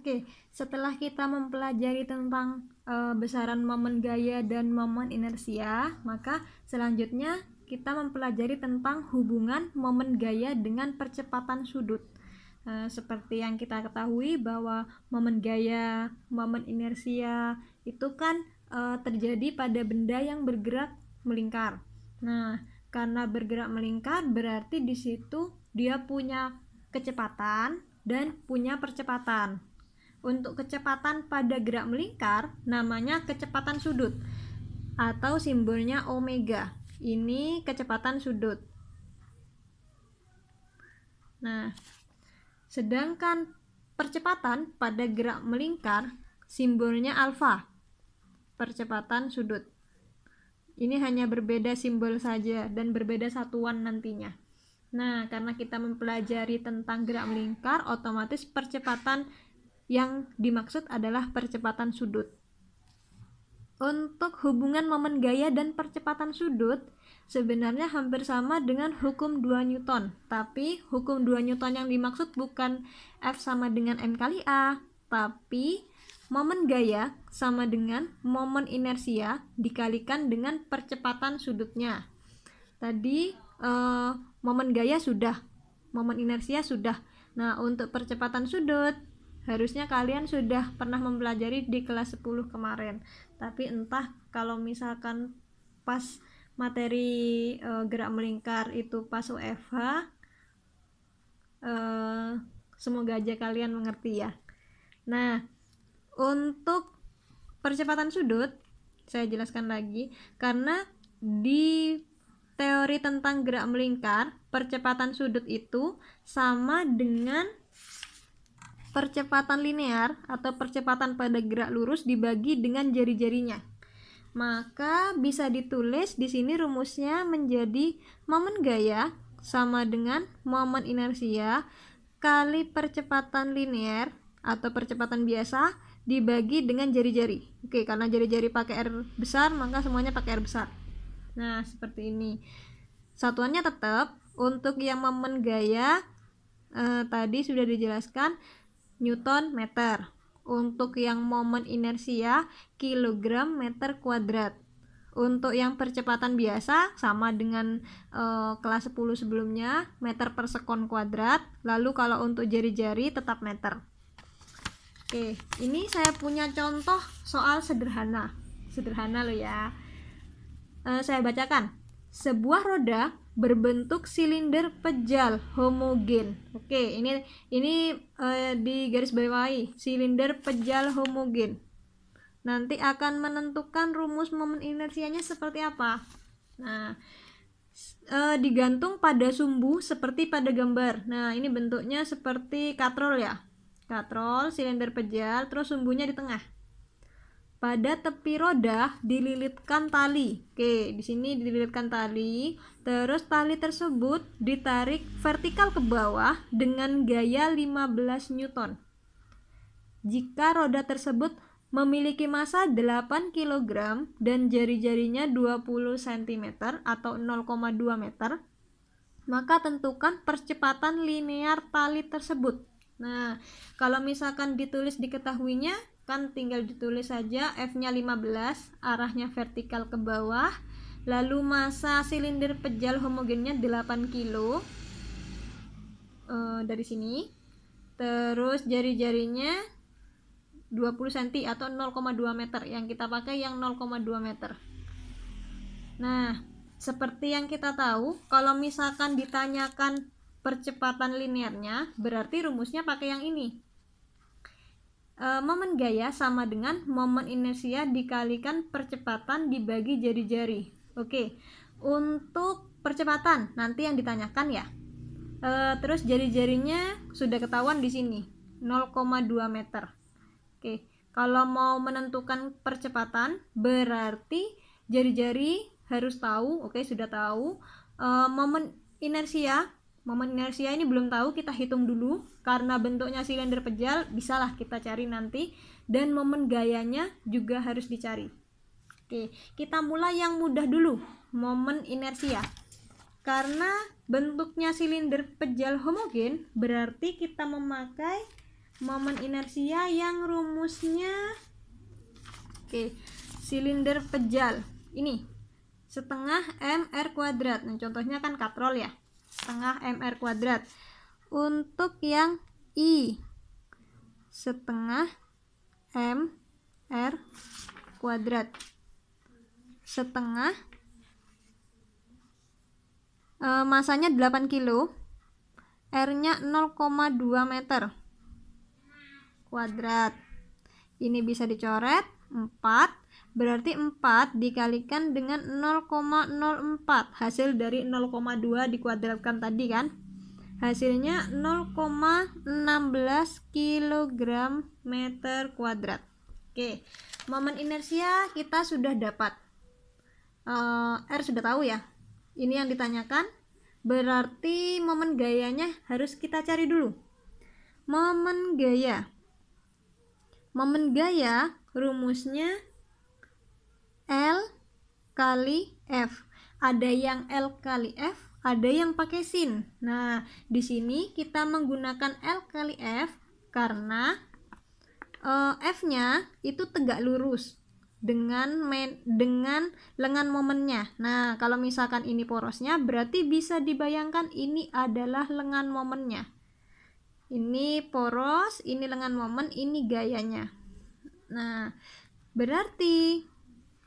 Oke, setelah kita mempelajari tentang besaran momen gaya dan momen inersia, maka selanjutnya kita mempelajari tentang hubungan momen gaya dengan percepatan sudut. Seperti yang kita ketahui bahwa momen gaya, momen inersia itu kan terjadi pada benda yang bergerak melingkar. Nah, karena bergerak melingkar berarti di situ dia punya kecepatan dan punya percepatan. Untuk kecepatan pada gerak melingkar namanya kecepatan sudut atau simbolnya omega. Ini kecepatan sudut. Nah, sedangkan percepatan pada gerak melingkar simbolnya alfa. Percepatan sudut. Ini hanya berbeda simbol saja dan berbeda satuan nantinya. Nah, karena kita mempelajari tentang gerak melingkar, otomatis percepatan yang dimaksud adalah percepatan sudut. Untuk hubungan momen gaya dan percepatan sudut sebenarnya hampir sama dengan hukum 2 Newton. Tapi hukum 2 Newton yang dimaksud bukan F sama dengan M kali A, tapi momen gaya sama dengan momen inersia dikalikan dengan percepatan sudutnya. Tadi momen gaya sudah, momen inersia sudah. Nah, untuk percepatan sudut harusnya kalian sudah pernah mempelajari di kelas 10 kemarin. Tapi entah kalau misalkan pas materi gerak melingkar itu pas UFH, semoga aja kalian mengerti ya. Nah, untuk percepatan sudut saya jelaskan lagi, karena di teori tentang gerak melingkar percepatan sudut itu sama dengan percepatan linear atau percepatan pada gerak lurus dibagi dengan jari-jarinya. Maka bisa ditulis di sini rumusnya menjadi momen gaya sama dengan momen inersia kali percepatan linear atau percepatan biasa dibagi dengan jari-jari. Oke, karena jari-jari pakai R besar, maka semuanya pakai R besar. Nah, seperti ini. Satuannya tetap untuk yang momen gaya tadi sudah dijelaskan Newton meter. Untuk yang momen inersia kilogram meter kuadrat. Untuk yang percepatan biasa sama dengan kelas 10 sebelumnya, meter per sekon kuadrat. Lalu kalau untuk jari-jari tetap meter. Oke, ini saya punya contoh soal sederhana. Sederhana loh ya. Saya bacakan. Sebuah roda berbentuk silinder pejal homogen. Oke, ini di garis bawahi, silinder pejal homogen. Nanti akan menentukan rumus momen inersianya seperti apa. Nah, digantung pada sumbu seperti pada gambar. Nah, ini bentuknya seperti katrol ya. Katrol, silinder pejal, terus sumbunya di tengah. Pada tepi roda dililitkan tali. Oke, di sini dililitkan tali. Terus tali tersebut ditarik vertikal ke bawah dengan gaya 15 Newton. Jika roda tersebut memiliki massa 8 kg dan jari-jarinya 20 cm atau 0,2 meter, maka tentukan percepatan linear tali tersebut. Nah, kalau misalkan ditulis diketahuinya, kan tinggal ditulis saja F-nya 15, arahnya vertikal ke bawah, lalu massa silinder pejal homogennya 8 kilo dari sini, terus jari-jarinya 20 cm atau 0,2 meter, yang kita pakai yang 0,2 meter. Nah, seperti yang kita tahu, kalau misalkan ditanyakan percepatan linearnya, berarti rumusnya pakai yang ini. Momen gaya sama dengan momen inersia dikalikan percepatan dibagi jari-jari. Oke, untuk percepatan nanti yang ditanyakan ya. Terus jari-jarinya sudah ketahuan di sini 0,2 meter. Oke, kalau mau menentukan percepatan berarti jari-jari harus tahu. Oke, sudah tahu. Momen inersia ini belum tahu, kita hitung dulu karena bentuknya silinder pejal, bisalah kita cari nanti, dan momen gayanya juga harus dicari. Oke, kita mulai yang mudah dulu, momen inersia. Karena bentuknya silinder pejal homogen, berarti kita memakai momen inersia yang rumusnya silinder pejal ini setengah mr kuadrat. Nah, contohnya kan katrol ya, setengah mr kuadrat. Untuk yang I, setengah mr kuadrat, setengah masanya 8 kilo, R-nya 0,2 meter kuadrat. Ini bisa dicoret 4, berarti 4 dikalikan dengan 0,04, hasil dari 0,2 dikuadratkan tadi kan, hasilnya 0,16 kg meter kuadrat. Oke, momen inersia kita sudah dapat, R sudah tahu ya, ini yang ditanyakan, berarti momen gayanya harus kita cari dulu. Momen gaya rumusnya L kali F. Ada yang L kali F, ada yang pakai sin. Nah, di sini kita menggunakan L kali F karena F-nya itu tegak lurus dengan lengan momennya. Nah, kalau misalkan ini porosnya, berarti bisa dibayangkan ini adalah lengan momennya. Ini poros, ini lengan momen, ini gayanya. Nah, berarti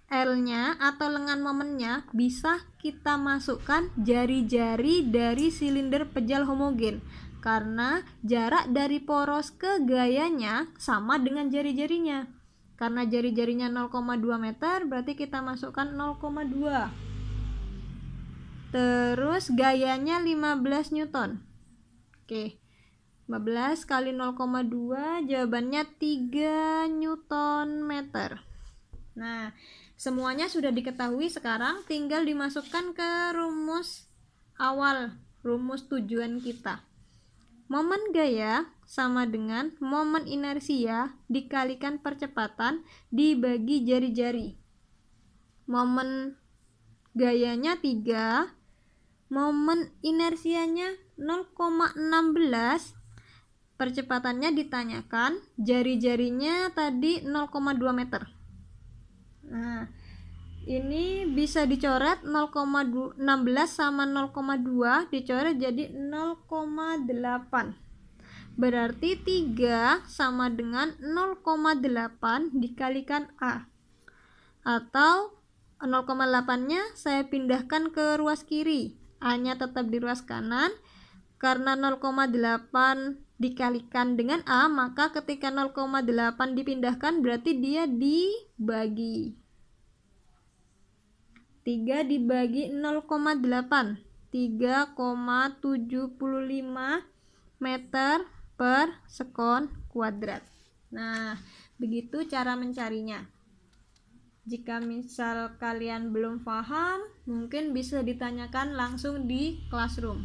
L-nya atau lengan momennya bisa kita masukkan jari-jari dari silinder pejal homogen, karena jarak dari poros ke gayanya sama dengan jari-jarinya. Karena jari-jarinya 0,2 meter, berarti kita masukkan 0,2. Terus gayanya 15 Newton. Oke, 15 kali 0,2, jawabannya 3 Newton meter. Nah, semuanya sudah diketahui, sekarang tinggal dimasukkan ke rumus awal, rumus tujuan kita. Momen gaya sama dengan momen inersia dikalikan percepatan dibagi jari-jari. Momen gayanya 3, momen inersianya 0,16, percepatannya ditanyakan, jari-jarinya tadi 0,2 meter. Nah, ini bisa dicoret 0,16 sama 0,2 dicoret jadi 0,8. Berarti 3 sama dengan 0,8 dikalikan A. Atau 0,8-nya saya pindahkan ke ruas kiri, A-nya tetap di ruas kanan. Karena 0,8 dikalikan dengan A, maka ketika 0,8 dipindahkan berarti dia dibagi. 3 dibagi 0,8, 3,75 meter per sekon kuadrat. Nah, begitu cara mencarinya. Jika misal kalian belum paham, mungkin bisa ditanyakan langsung di classroom.